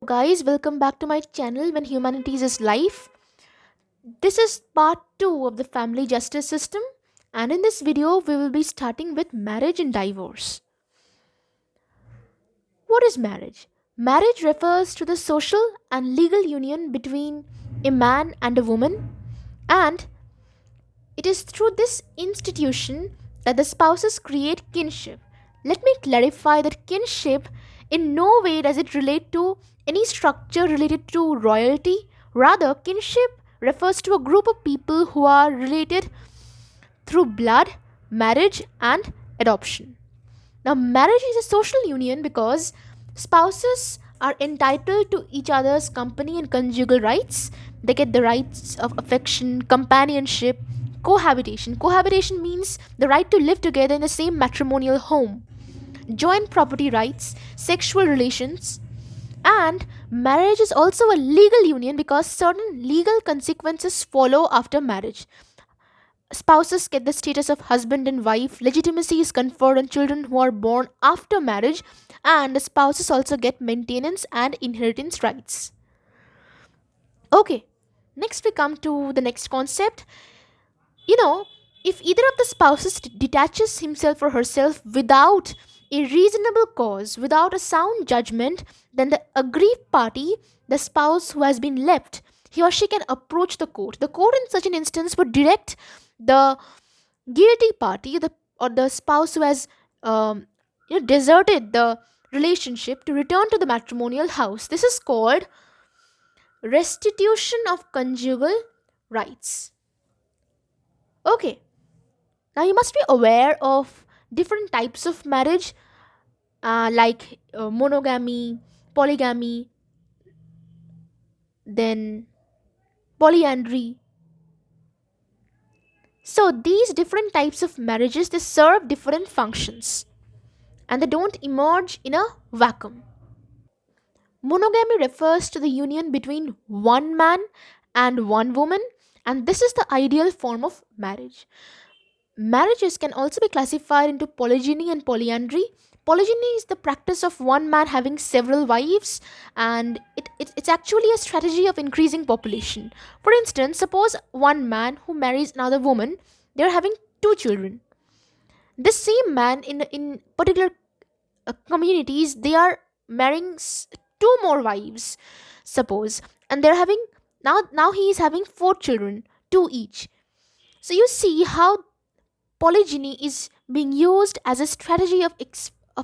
Guys, welcome back to my channel When Humanities is Life. This is part 2 of the family justice system, and in this video we will be starting with marriage and divorce. What is marriage? Marriage refers to the social and legal union between a man and a woman, and it is through this institution that the spouses create kinship. Let me clarify that kinship in no way does it relate to any structure related to royalty. Rather, kinship refers to a group of people who are related through blood, marriage, and adoption. Now, marriage is a social union because spouses are entitled to each other's company and conjugal rights. They get the rights of affection, companionship, cohabitation. Cohabitation means the right to live together in the same matrimonial home, joint property rights, sexual relations, and marriage is also a legal union because certain legal consequences follow after marriage. Spouses get the status of husband and wife, legitimacy is conferred on children who are born after marriage, and the spouses also get maintenance and inheritance rights. Okay, next we come to the next concept. You know, if either of the spouses detaches himself or herself without a reasonable cause, without a sound judgment, then the aggrieved party, the spouse who has been left, he or she can approach the court. The court in such an instance would direct the guilty party, or the spouse who has deserted the relationship, to return to the matrimonial house. This is called restitution of conjugal rights. Okay, now you must be aware of different types of marriage, like monogamy, polygamy, then polyandry. So these different types of marriages, they serve different functions and they don't emerge in a vacuum. Monogamy refers to the union between one man and one woman, and this is the ideal form of marriage. Marriages can also be classified into polygyny and polyandry. Polygyny is the practice of one man having several wives, and it's actually a strategy of increasing population. For instance, suppose one man who marries another woman, they're having two children. This same man in particular communities, they are marrying two more wives, suppose, and they're having now he is having four children, two each. So you see how polygyny is being used as a strategy of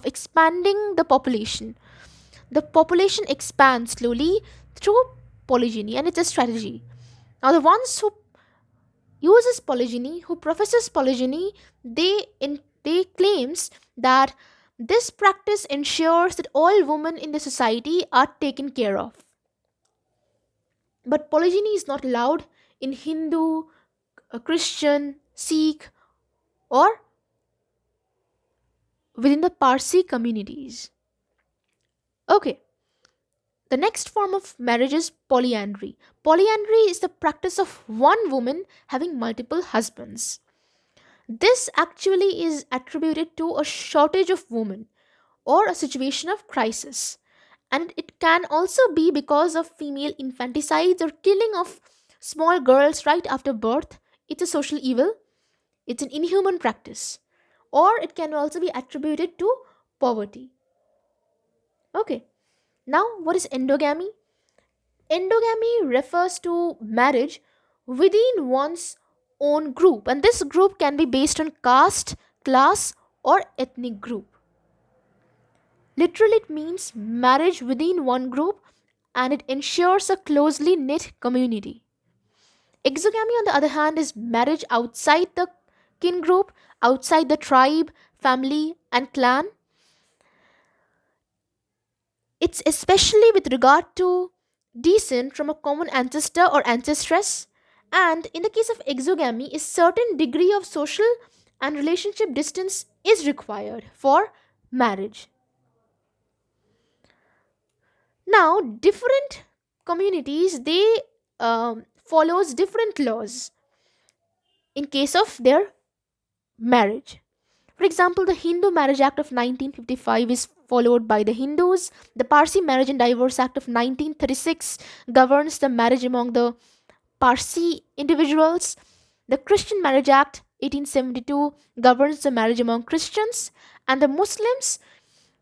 expanding the population. The population expands slowly through polygyny, and it's a strategy. Now the ones who uses polygyny, who professes polygyny, they claims that this practice ensures that all women in the society are taken care of. But polygyny is not allowed in Hindu, Christian, Sikh, or within the Parsi communities. Okay, the next form of marriage is polyandry. Polyandry is the practice of one woman having multiple husbands. This actually is attributed to a shortage of women or a situation of crisis. And it can also be because of female infanticides or killing of small girls right after birth. It's a social evil, it's an inhuman practice. Or it can also be attributed to poverty. Okay, now what is endogamy? Endogamy refers to marriage within one's own group, and this group can be based on caste, class, or ethnic group. Literally, it means marriage within one group and it ensures a closely knit community. Exogamy, on the other hand, is marriage outside the kin group, outside the tribe, family, and clan. It's especially with regard to descent from a common ancestor or ancestress. And in the case of exogamy, a certain degree of social and relationship distance is required for marriage. Now different communities, they follows different laws in case of their marriage. For example, the Hindu Marriage Act of 1955 is followed by the Hindus. The Parsi Marriage and Divorce Act of 1936 governs the marriage among the Parsi individuals. The Christian Marriage Act 1872 governs the marriage among Christians. And the Muslims,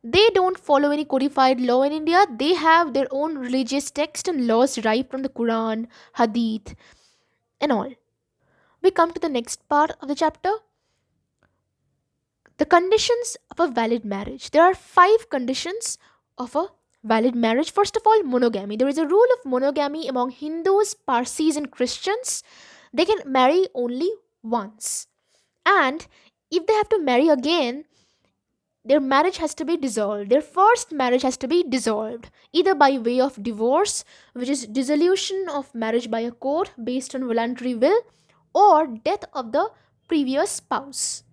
they don't follow any codified law in India. They have their own religious text and laws derived from the Quran, Hadith, and all. We come to the next part of the chapter, the conditions of a valid marriage. There are five conditions of a valid marriage. First of all, monogamy. There is a rule of monogamy among Hindus, Parsis, and Christians. They can marry only once. And if they have to marry again, their marriage has to be dissolved. Their first marriage has to be dissolved, either by way of divorce, which is dissolution of marriage by a court based on voluntary will, or death of the previous spouse.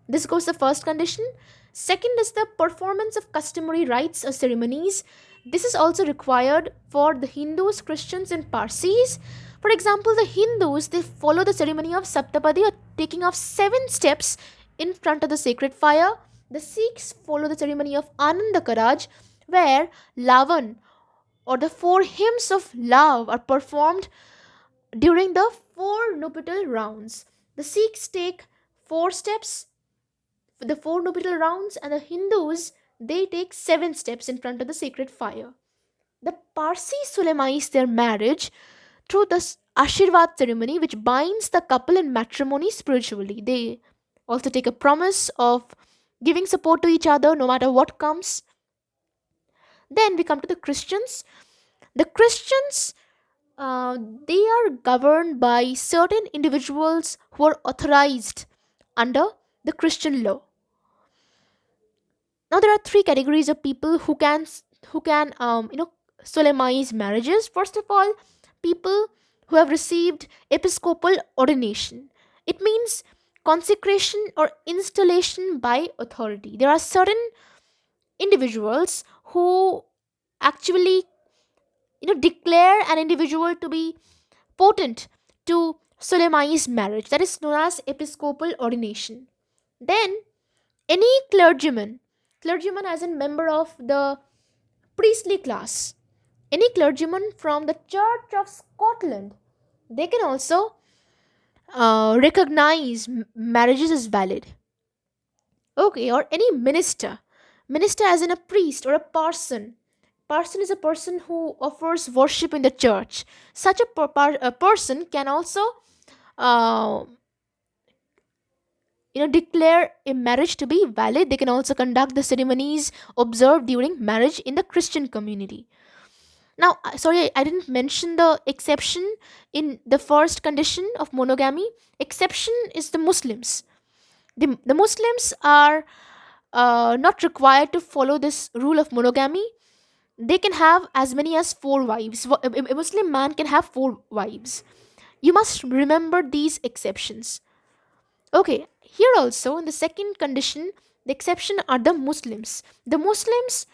This goes the first condition. Second is the performance of customary rites or ceremonies. This is also required for the Hindus, Christians, and Parsis. For example, the Hindus, they follow the ceremony of Saptapadi, or taking off 7 steps in front of the sacred fire. The Sikhs follow the ceremony of Ananda Karaj, where Lavan or the 4 hymns of love are performed during the 4 nuptial rounds. The Sikhs take 4 steps for the 4 nuptial rounds, and the Hindus, they take 7 steps in front of the sacred fire. The Parsis solemnize their marriage through the Ashirvad ceremony, which binds the couple in matrimony spiritually. They also take a promise of giving support to each other no matter what comes. Then we come to the Christians. The Christians, they are governed by certain individuals who are authorized under the Christian law. Now there are three categories of people who can solemnize marriages. First of all, people who have received episcopal ordination. It means consecration or installation by authority. There are certain individuals who actually declare an individual to be potent to solemnize marriage. That is known as episcopal ordination. Then any clergyman as a member of the priestly class, any clergyman from the Church of Scotland, they can also recognize marriages as valid. Okay, or any minister as in a priest or a parson. Parson is a person who offers worship in the church. Such a person can also uh, declare a marriage to be valid. They can also conduct the ceremonies observed during marriage in the Christian community. Now, sorry, I didn't mention the exception in the first condition of monogamy. Exception is the Muslims. The Muslims are not required to follow this rule of monogamy. They can have as many as 4 wives. A Muslim man can have 4 wives. You must remember these exceptions. Okay, here also in the second condition, the exception are the Muslims. The Muslims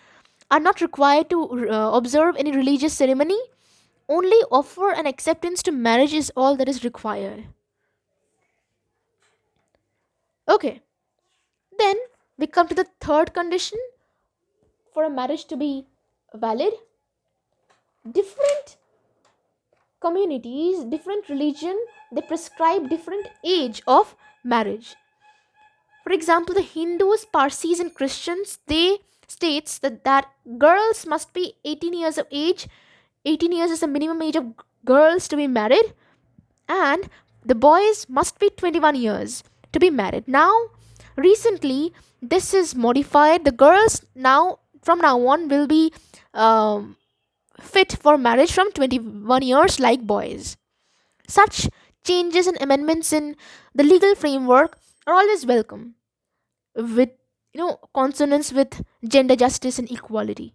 are not required to observe any religious ceremony. Only offer an acceptance to marriage is all that is required. Okay, then we come to the third condition for a marriage to be valid. Different communities, different religion, they prescribe different age of marriage. For example, the Hindus, Parsis, and Christians, they states that girls must be 18 years of age. 18 years is the minimum age of girls to be married, and the boys must be 21 years to be married. Now, recently, this is modified. The girls now, from now on, will be um, fit for marriage from 21 years like boys. Such changes and amendments in the legal framework are always welcome, with consonance with gender justice and equality.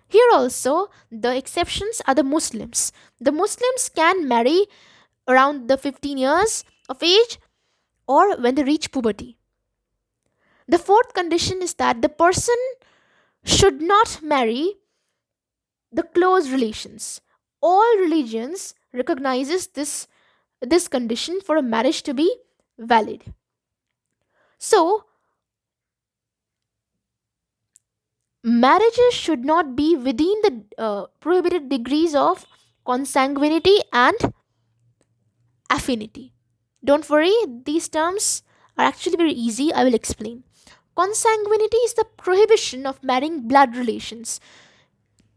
Here also the exceptions are the Muslims. The Muslims can marry around the 15 years of age or when they reach puberty. The fourth condition is that the person should not marry the close relations. All religions recognizes this condition for a marriage to be valid. So Marriages should not be within the prohibited degrees of consanguinity and affinity. Don't worry, these terms are actually very easy. I will explain. Consanguinity is the prohibition of marrying blood relations.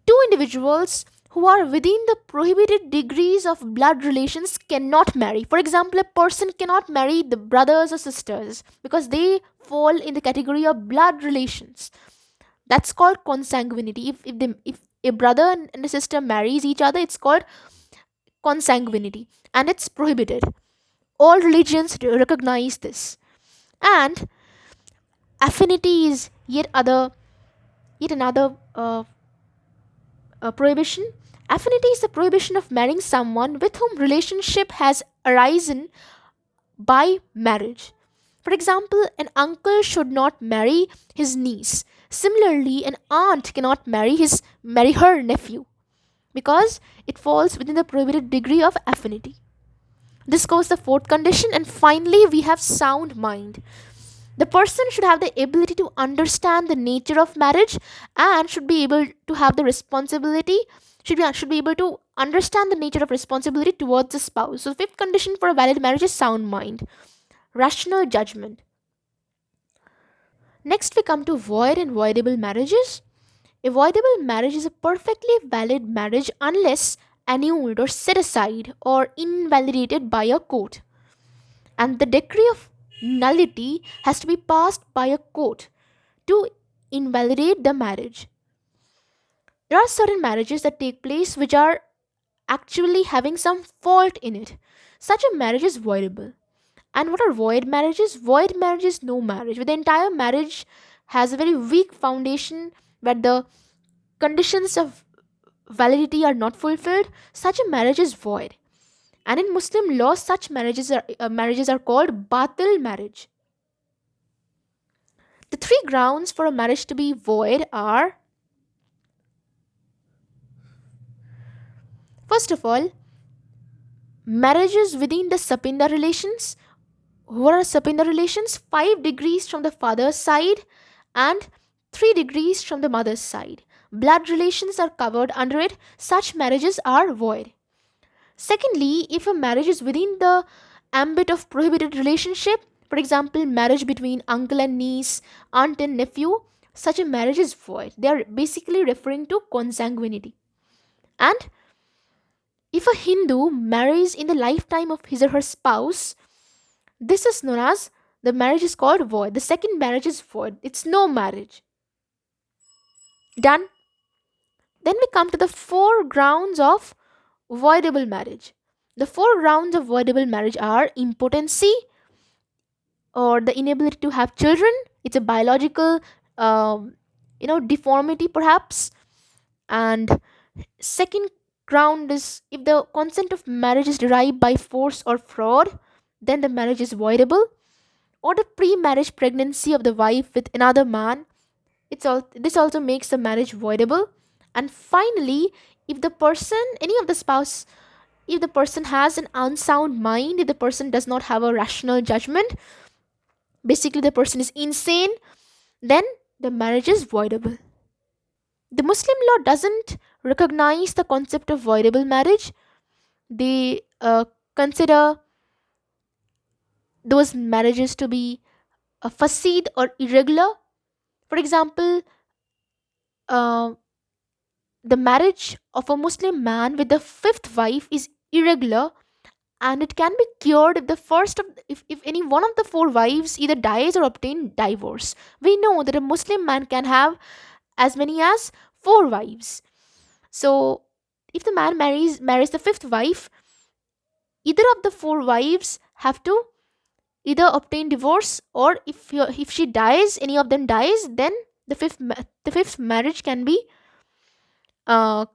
Two individuals who are within the prohibited degrees of blood relations cannot marry. For example, a person cannot marry the brothers or sisters because they fall in the category of blood relations. That's called consanguinity. If a brother and a sister marries each other, it's called consanguinity and it's prohibited. All religions recognize this. And affinity is yet another prohibition. Affinity is the prohibition of marrying someone with whom relationship has arisen by marriage. For example, an uncle should not marry his niece. Similarly, an aunt cannot marry her nephew because it falls within the prohibited degree of affinity. This goes the fourth condition, and finally, we have sound mind. The person should have the ability to understand the nature of marriage and should be able to have the responsibility, should be able to understand the nature of responsibility towards the spouse. So, the fifth condition for a valid marriage is sound mind, rational judgment. Next, we come to void and voidable marriages. A voidable marriage is a perfectly valid marriage unless annulled or set aside or invalidated by a court. And the decree of nullity has to be passed by a court to invalidate the marriage. There are certain marriages that take place which are actually having some fault in it. Such a marriage is voidable. And what are void marriages? Void marriage is no marriage, where the entire marriage has a very weak foundation where the conditions of validity are not fulfilled. Such a marriage is void. And in Muslim law, such marriages are called batil marriage. The three grounds for a marriage to be void are, first of all, marriages within the Sapinda relations. What are Sapinda relations? 5 degrees from the father's side and 3 degrees from the mother's side. Blood relations are covered under it. Such marriages are void. Secondly, if a marriage is within the ambit of prohibited relationship, for example, marriage between uncle and niece, aunt and nephew, such a marriage is void. They are basically referring to consanguinity. And if a Hindu marries in the lifetime of his or her spouse, this is known as, the marriage is called void. The second marriage is void. It's no marriage. Done. Then we come to the four grounds of voidable marriage. The four grounds of voidable marriage are impotency or the inability to have children. It's a biological, deformity perhaps. And second ground is if the consent of marriage is derived by force or fraud, then the marriage is voidable. Or the pre-marriage pregnancy of the wife with another man, this also makes the marriage voidable. And finally, if the person, any of the spouse, if the person has an unsound mind, if the person does not have a rational judgment, basically the person is insane, then the marriage is voidable. The Muslim law doesn't recognize the concept of voidable marriage. They consider those marriages to be fasid or irregular. For example, uh, the marriage of a Muslim man with the fifth wife is irregular, and it can be cured if the first of if any one of the four wives either dies or obtain divorce. We know that a Muslim man can have as many as four wives. So if the man marries the fifth wife, either of the four wives have to either obtain divorce, or if she dies, any of them dies, then the fifth marriage can be uh,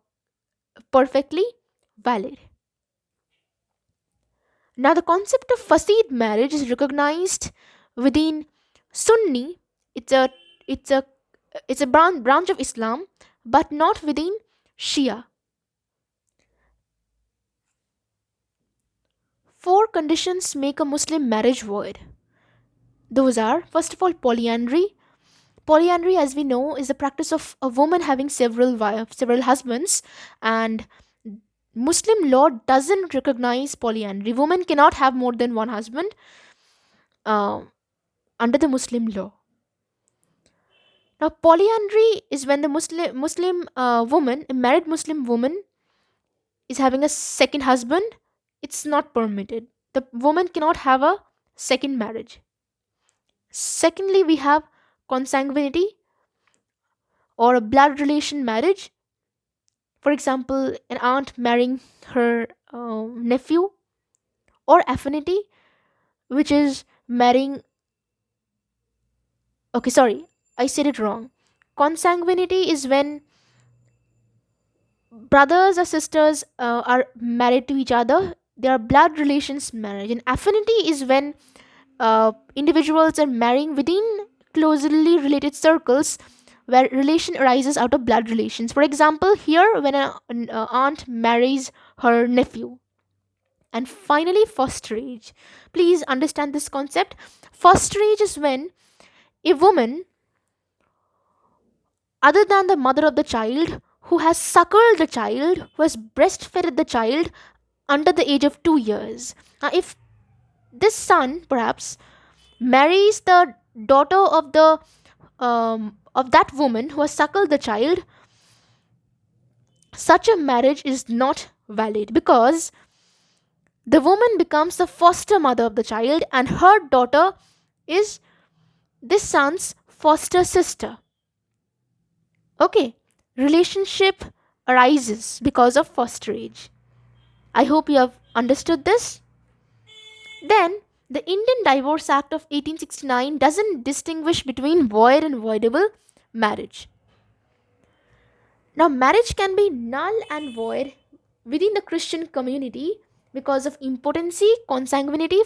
perfectly valid. Now, the concept of fasid marriage is recognized within Sunni. It's a it's a it's a branch of Islam, but not within Shia. Four conditions make a Muslim marriage void. Those are, first of all, polyandry. Polyandry, as we know, is the practice of a woman having several wives, several husbands, and Muslim law doesn't recognize polyandry. Women cannot have more than one husband uh, under the Muslim law. Now, polyandry is when the Muslim woman, a married Muslim woman, is having a second husband. It's not permitted. The woman cannot have a second marriage. Secondly, we have consanguinity or a blood relation marriage. For example, an aunt marrying her nephew, or affinity, which is marrying. Okay, sorry, I said it wrong. Consanguinity is when brothers or sisters are married to each other. They are blood relations marriage. And affinity is when individuals are marrying within closely related circles where relation arises out of blood relations. For example, here when an aunt marries her nephew. And finally, fosterage. Please understand this concept. Fosterage is when a woman, other than the mother of the child, who has suckled the child, who has breastfed the child under the age of 2 years. Now, if this son perhaps marries the daughter of that woman who has suckled the child, such a marriage is not valid because the woman becomes the foster mother of the child, and her daughter is this son's foster sister. Okay, relationship arises because of fosterage. I hope you have understood this. Then, the Indian Divorce Act of 1869 doesn't distinguish between void and voidable marriage. Now, marriage can be null and void within the Christian community because of impotency, consanguinity,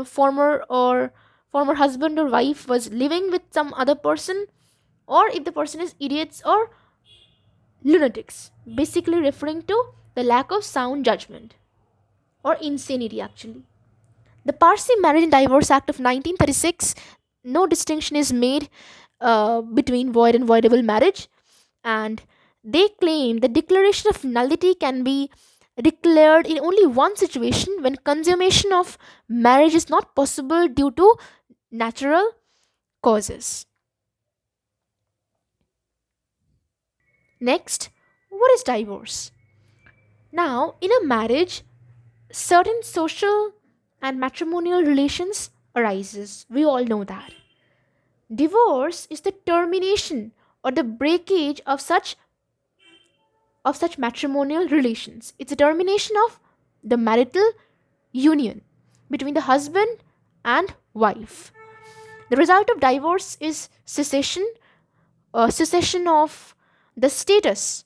former husband or wife was living with some other person, or if the person is idiots or lunatics, basically referring to the lack of sound judgment or insanity actually. The Parsi Marriage and Divorce Act of 1936, no distinction is made between void and voidable marriage, and they claim the declaration of nullity can be declared in only one situation: when consummation of marriage is not possible due to natural causes. Next, what is divorce? Now, in a marriage, certain social and matrimonial relations arises. We all know that. Divorce is the termination or the breakage of such matrimonial relations. It's a termination of the marital union between the husband and wife. The result of divorce is cessation of the status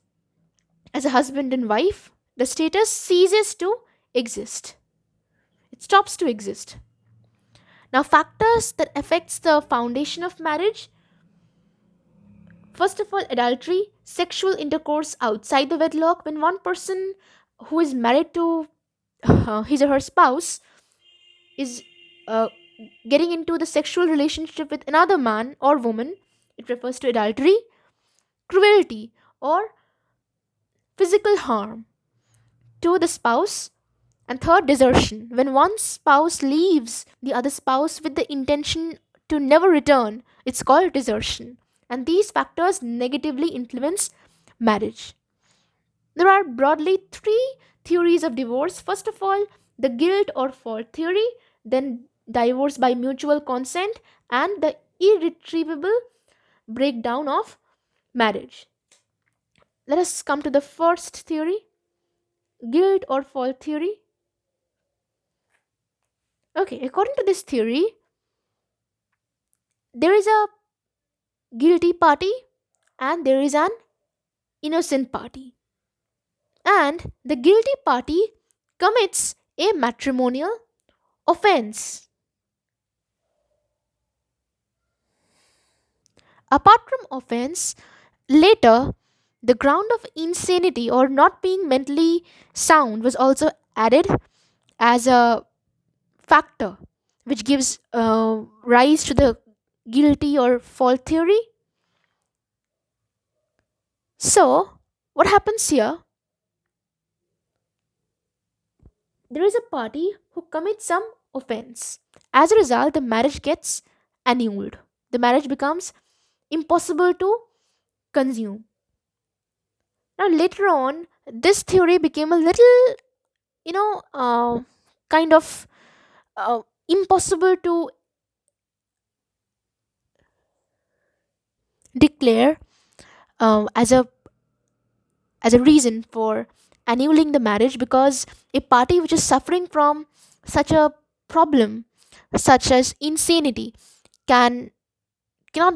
as a husband and wife. The status ceases to exist. It stops to exist. Now, factors that affects the foundation of marriage: first of all, adultery, sexual intercourse outside the wedlock. When one person who is married to his or her spouse is uh, getting into the sexual relationship with another man or woman, it refers to adultery. Cruelty or physical harm to the spouse. And third, desertion. When one spouse leaves the other spouse with the intention to never return, it's called desertion. And these factors negatively influence marriage. There are broadly three theories of divorce. First of all, the guilt or fault theory, then divorce by mutual consent, and the irretrievable breakdown of marriage. Let us come to the first theory, guilt or fault theory. Okay, according to this theory, there is a guilty party and there is an innocent party. And the guilty party commits a matrimonial offense. Apart from offense, later the ground of insanity or not being mentally sound was also added as a factor which gives rise to the guilty or fault theory. So, what happens here? There is a party who commits some offense. As a result, the marriage gets annulled. The marriage becomes impossible to consume. Now, later on, this theory became a little, you know, kind of impossible to declare as a reason for annulling the marriage, because a party which is suffering from such a problem such as insanity cannot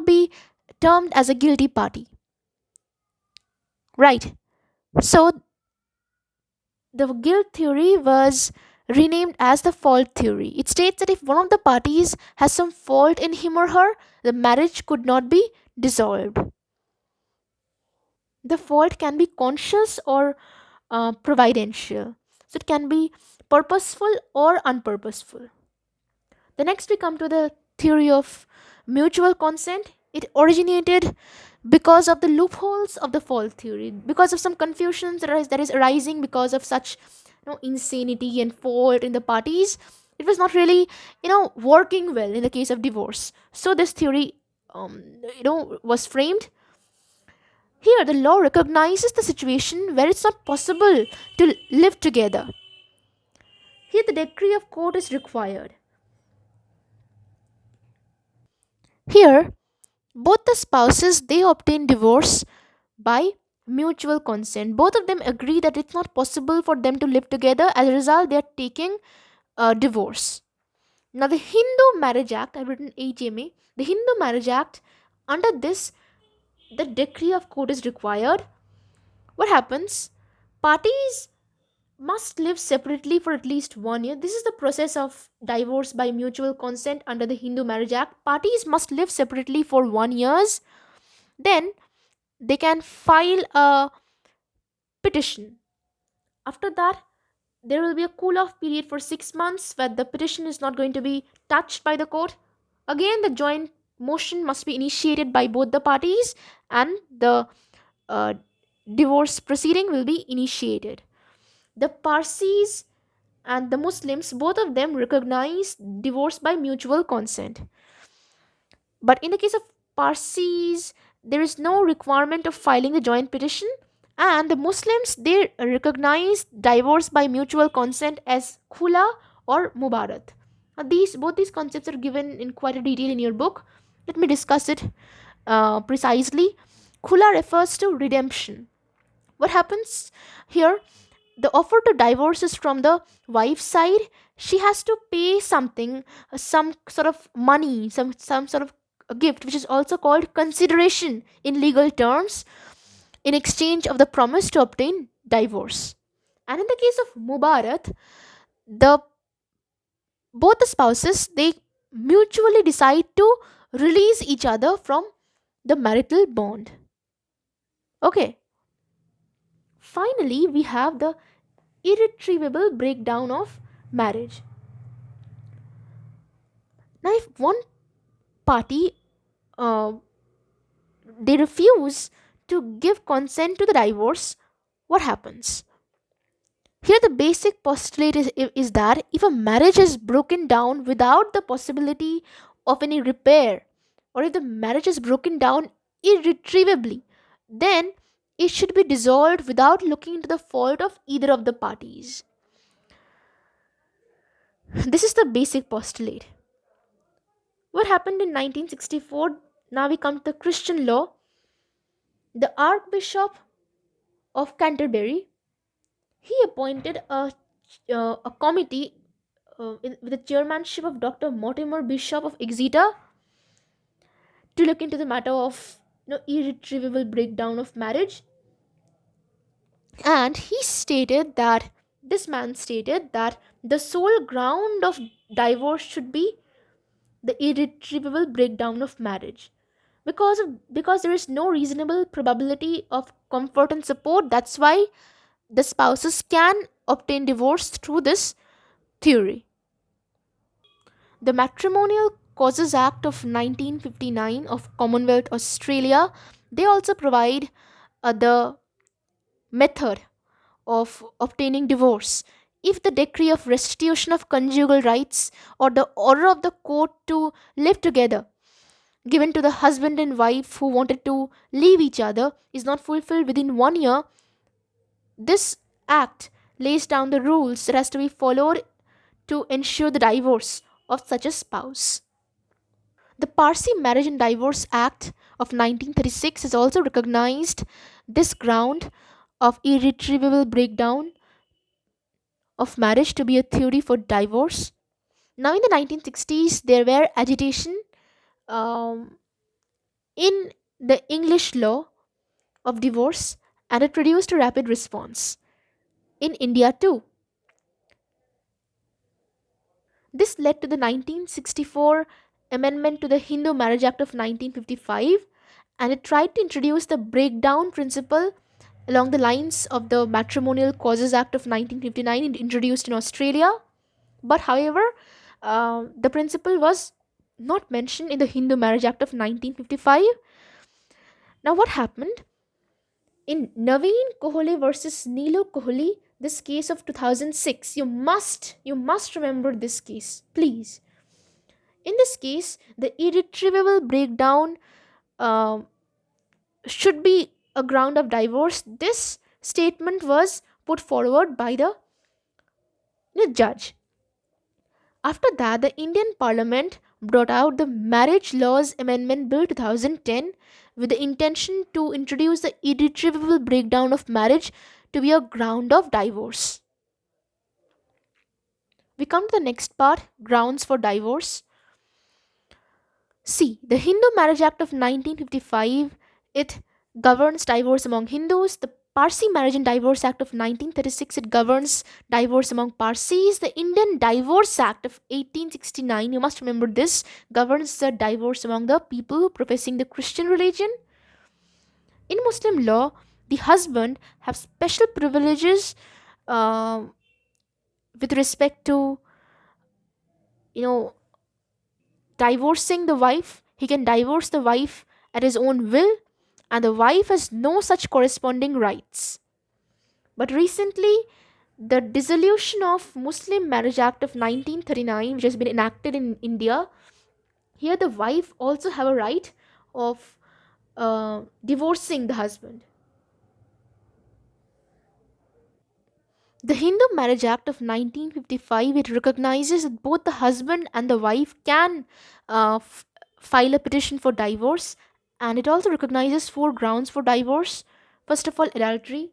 be termed as a guilty party, right? So the guilt theory was renamed as the fault theory. It states that if one of the parties has some fault in him or her, the marriage could not be dissolved. The fault can be conscious or providential. So it can be purposeful or unpurposeful. The next we come to the theory of mutual consent. It originated because of the loopholes of the fault theory, because of some confusions that is arising because of such insanity and fault in the parties. It was not really working well in the case of divorce. So this theory was framed. Here, the law recognizes the situation where it's not possible to live together. Here, the decree of court is required. Here, both the spouses they obtain divorce by mutual consent. Both of them agree that it's not possible for them to live together. As a result, they are taking a divorce. Now, the Hindu Marriage Act, I've written HMA, the Hindu Marriage Act, under this, the decree of court is required. What happens? Parties must live separately for at least 1 year. This is the process of divorce by mutual consent under the Hindu Marriage Act. Parties must live separately for 1 year. Then they can file a petition. After that, there will be a cool off period for 6 months where the petition is not going to be touched by the court. Again, the joint motion must be initiated by both the parties, and the uh, divorce proceeding will be initiated. The Parsis and the Muslims, both of them recognize divorce by mutual consent. But in the case of Parsis, there is no requirement of filing the joint petition, and the Muslims they recognize divorce by mutual consent as khula or mubarat. These both these concepts are given in quite a detail in your book. Let me discuss it precisely. Khula refers to redemption. What happens here? The offer to divorce is from the wife's side. She has to pay something, some sort of money, some sort of a gift, which is also called consideration in legal terms, in exchange of the promise to obtain divorce. And in the case of mubarat, the both the spouses they mutually decide to release each other from the marital bond. Okay. Finally, we have the irretrievable breakdown of marriage. Now, if one party uh, they refuse to give consent to the divorce, what happens? Here, the basic postulate is that if a marriage is broken down without the possibility of any repair, or if the marriage is broken down irretrievably, then it should be dissolved without looking into the fault of either of the parties. This is the basic postulate. What happened in 1964? Now we come to the Christian law. The Archbishop of Canterbury he appointed a committee with the chairmanship of Dr. Mortimer, Bishop of Exeter, to look into the matter of irretrievable breakdown of marriage. And this man stated that the sole ground of divorce should be the irretrievable breakdown of marriage, because there is no reasonable probability of comfort and support. That's why the spouses can obtain divorce through this theory. The matrimonial Causes Act of 1959 of Commonwealth Australia, they also provide the method of obtaining divorce. If the decree of restitution of conjugal rights or the order of the court to live together given to the husband and wife who wanted to leave each other is not fulfilled within 1 year, this act lays down the rules that has to be followed to ensure the divorce of such a spouse. The Parsi Marriage and Divorce Act of 1936 has also recognized this ground of irretrievable breakdown of marriage to be a theory for divorce. Now, in the 1960s, there were agitation um, in the English law of divorce, and it produced a rapid response in India too. This led to the 1964 amendment to the Hindu Marriage Act of 1955, and it tried to introduce the breakdown principle along the lines of the Matrimonial Causes Act of 1959 introduced in Australia. But however, the principle was not mentioned in the Hindu Marriage Act of 1955. Now, what happened? In Naveen Kohli versus Neelu Kohli, this case of 2006, you must remember this case, please. In this case, the irretrievable breakdown uh, should be a ground of divorce. This statement was put forward by the judge. After that, the Indian Parliament brought out the Marriage Laws Amendment Bill 2010 with the intention to introduce the irretrievable breakdown of marriage to be a ground of divorce. We come to the next part, grounds for divorce. See, the Hindu Marriage Act of 1955, it governs divorce among Hindus. The Parsi Marriage and Divorce Act of 1936, it governs divorce among Parsis. The Indian Divorce Act of 1869, you must remember this, governs the divorce among the people professing the Christian religion. In Muslim law, the husband have special privileges uh, with respect to, you know, divorcing the wife. He can divorce the wife at his own will, and the wife has no such corresponding rights. But recently, the dissolution of Muslim Marriage Act of 1939, which has been enacted in India, here the wife also have a right of divorcing the husband. The Hindu Marriage Act of 1955, it recognizes that both the husband and the wife can file a petition for divorce, and it also recognizes four grounds for divorce. First of all, adultery.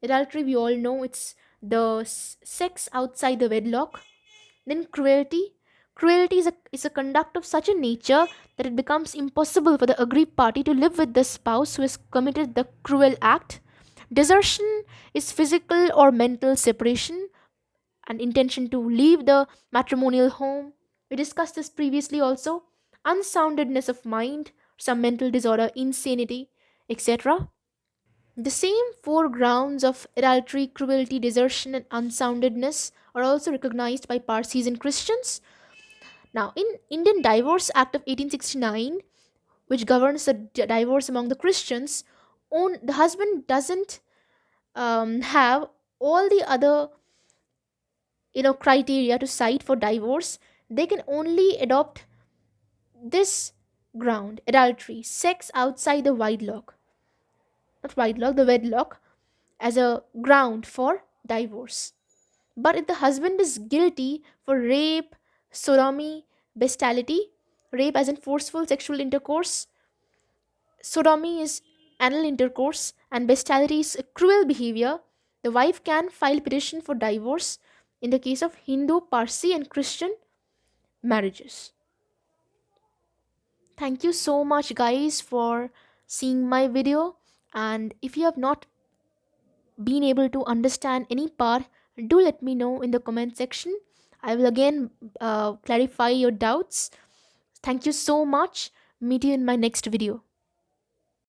Adultery, we all know, it's the sex outside the wedlock. Then cruelty. Cruelty is a conduct of such a nature that it becomes impossible for the aggrieved party to live with the spouse who has committed the cruel act. Desertion is physical or mental separation and intention to leave the matrimonial home. We discussed this previously also. Unsoundedness of mind, some mental disorder, insanity, etc. The same four grounds of adultery, cruelty, desertion, and unsoundedness are also recognized by Parsis and Christians. Now, in Indian Divorce Act of 1869, which governs the divorce among the Christians, the husband doesn't have all the other criteria to cite for divorce. They can only adopt this ground, adultery, sex outside the wedlock, not wedlock, the wedlock, as a ground for divorce. But if the husband is guilty for rape, sodomy, bestiality, rape as in forceful sexual intercourse, sodomy is anal intercourse, and bestiality is cruel behavior, the wife can file petition for divorce in the case of Hindu, Parsi, and Christian marriages. Thank you so much, guys, for seeing my video. And if you have not been able to understand any part, do let me know in the comment section. I will again clarify your doubts. Thank you so much. Meet you in my next video.